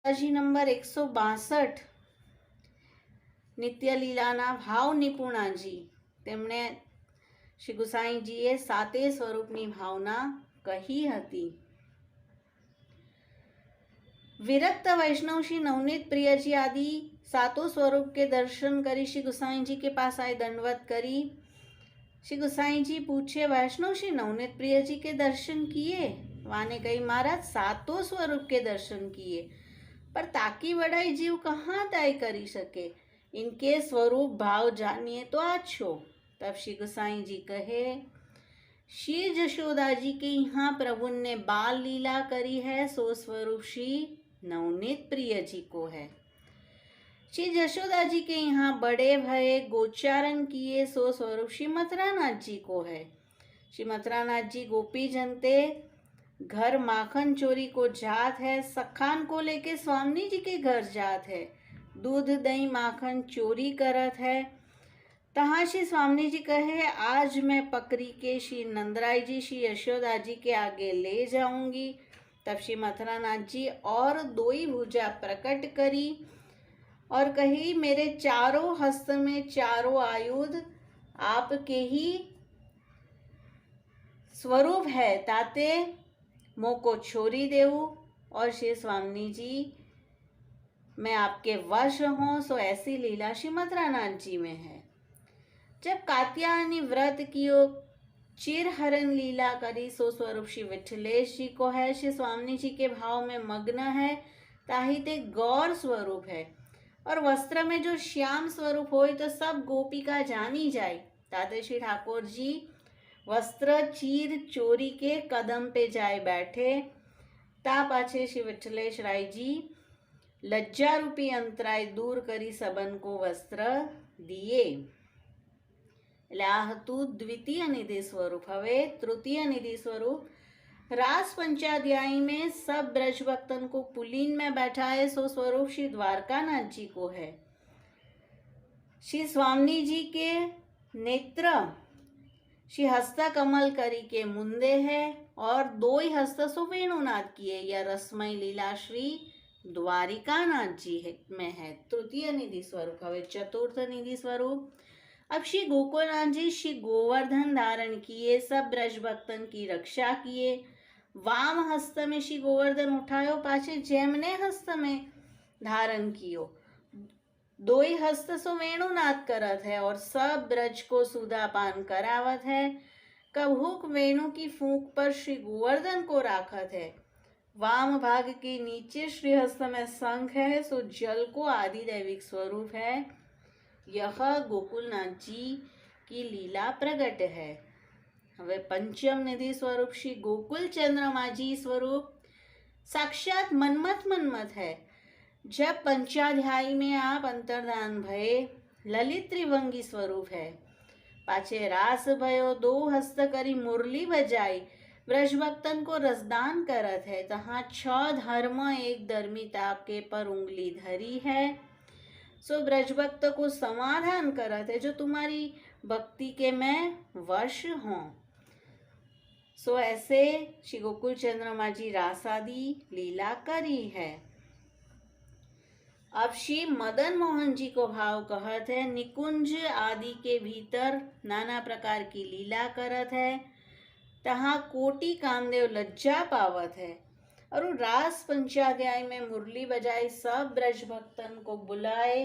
જી number 162 નિત્ય લીલાના ભાવ નિપુણાજી તેમણે શ્રી ગુસાઈજીએ સાતે સ્વરૂપની ભાવના કહી હતી। विरक्त वैष्णव श्री नवनीत प्रिय जी आदि सातों स्वरूप के दर्शन करी श्री गुसाई जी के पास आए, दंडवत करी। श्री गुसाई जी पूछे, वैष्णव श्री नवनीत प्रिय जी के दर्शन किए? वाने कही, महाराज सातों स्वरूप के दर्शन किए, पर ताकी वड़ाई जीव कहाँ तय करी सके, इनके स्वरूप भाव जानिए तो आछो। तब श्री गुसाई जी कहे, श्री जशोदा जी के यहाँ प्रभु ने बाल लीला करी है, सो स्वरूप श्री नवनीत प्रिय जी को है। श्री जशोदा जी के यहाँ बड़े भये गोचारण किए, सो स्वरूप श्री मथुरानाथ जी को है। श्री मथुरानाथ जी गोपी जनते घर माखन चोरी को जात है, सखान को लेके स्वामी जी के घर जात है, दूध दही माखन चोरी करत है। तहाँ श्री स्वामी जी कहे, आज मैं पकड़ी के श्री नंदराय जी श्री यशोदा जी के आगे ले जाऊंगी। तब श्री मथुरानाथ जी और दोई भुजा प्रकट करी और कही, मेरे चारों हस्त में चारों आयुध आपके ही स्वरूप है, ताते मोको छोरी देऊ। और श्री स्वामी जी, मैं आपके वश हूँ। सो ऐसी लीला श्री मथुरानाथ जी में है। जब कात्यायनी व्रत कियो चिरहरण लीला करी, सो स्वरूप श्री विठलेश जी को है। श्री स्वामी जी के भाव में मग्न है, ताही ते गौर स्वरूप है। और वस्त्र में जो श्याम स्वरूप हो तो सब गोपिका जानी जाए, ताते श्री ठाकुर जी वस्त्र चीर चोरी के कदम पे जाए बैठे। ता पाछे श्री विठलेश राय जी लज्जा रूपी अंतराय दूर करी सबन को वस्त्र दिए। એટલે આ હતું દ્વિતીય નિધિ स्वरूप। હવે तृतीय निधि स्वरूप रास पंचाध्यायी में सब ब्रज भक्तन को पुलीन में बैठाए, सो स्वरूप श्री द्वारकानाथ जी को है। श्री स्वामी जी के नेत्र श्री हस्त कमल करी के मुंदे है और दो ही हस्त सो वेणुनाथ किए। यह रसमय लीला श्री द्वारिकानाथ जी में है। तृतीय निधि स्वरूप। हवे चतुर्थ निधि स्वरूप। अब श्री गोकुलनाथ जी श्री गोवर्धन धारण किए, सब ब्रज भक्तन की रक्षा किए। वाम हस्त में श्री गोवर्धन उठायो, पाछे जेमने हस्त में धारण कियो। दो ही हस्त सो वेणुनाथ करत है और सब ब्रज को सुधा पान करावत है। कभुक वेणु की फूंक पर श्री गोवर्धन को राखत है। वाम भाग के नीचे श्री हस्त में शंख है, सो जल को आदि दैविक स्वरूप है। यह गोकुलनाथ जी की लीला प्रकट है। हवे पंचम निधि स्वरूप श्री गोकुल चंद्रमा जी स्वरूप साक्षात मनमथ है। जब पंचाध्यायी में आप अंतर्धान भये, ललित त्रिभंगी स्वरूप है। पाछे रास भयो, दो हस्त करी मुरली बजाई, ब्रज भक्तन को रसदान करत है। तहाँ 6 धर्म एक धर्मिता के पर उंगली धरी है। सो ब्रजभक्त को समाधान करत है, जो तुम्हारी भक्ति के मैं वश हूँ। सो ऐसे श्री गोकुल चंद्रमा जी रासादी लीला करी है। अब श्री मदन मोहन जी को भाव कहत है, निकुंज आदि के भीतर नाना प्रकार की लीला करत है। तहाँ कोटि कामदेव लज्जा पावत है। और रास पंचाध्याय में मुरली बजाई, सब ब्रज भक्तन को बुलाए,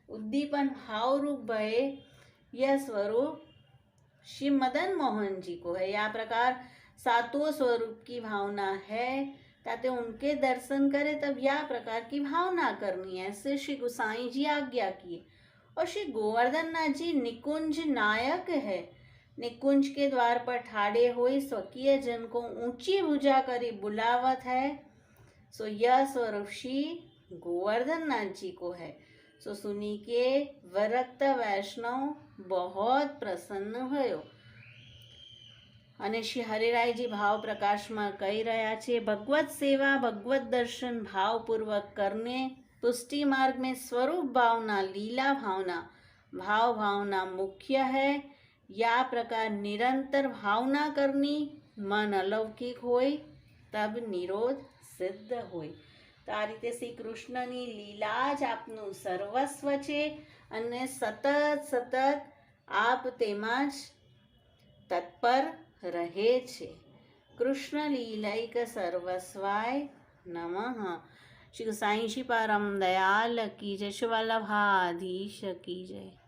उद्दीपन भाव रूप भये। यह स्वरूप श्री मदन मोहन जी को है। यह प्रकार सातों स्वरूप की भावना है, ताते उनके दर्शन करे तब यह प्रकार की भावना करनी है। ऐसे श्री गुसाई जी आज्ञा किए। और श्री गोवर्धन नाथ जी निकुंज नायक है। निकुंज के द्वार पर ठाड़े हुए स्वकीय जन को ऊंची भुजा करी बुलावत है। सो यह स्वरूप श्री गोवर्धन नाथ जी को है। सो सुनी के विरक्त वैष्णव बहुत प्रसन्न भयो। અને શ્રી હરિરાયજી ભાવ પ્રકાશમાં કહી રહ્યા છે, ભગવત સેવા ભગવત દર્શન ભાવપૂર્વક કરને तुष्टि मार्ग में स्वरूप भावना लीला भावना भाव भावना मुख्य है। या प्रकार निरंतर भावना करनी मन अलौकिक होय तब निरोध सिद्ध होय। તો આ રીતે શ્રી કૃષ્ણની લીલા જ આપનું સર્વસ્વ છે અને સતત સતત આપ તેમાં જ તત્પર રહે છે. કૃષ્ણ લીલૈક સર્વસ્વાય નમઃ. શ્રી સાંઈજી પરમ દયાલ કી જય. શ્રી વલ્લભાધીશ કી જય.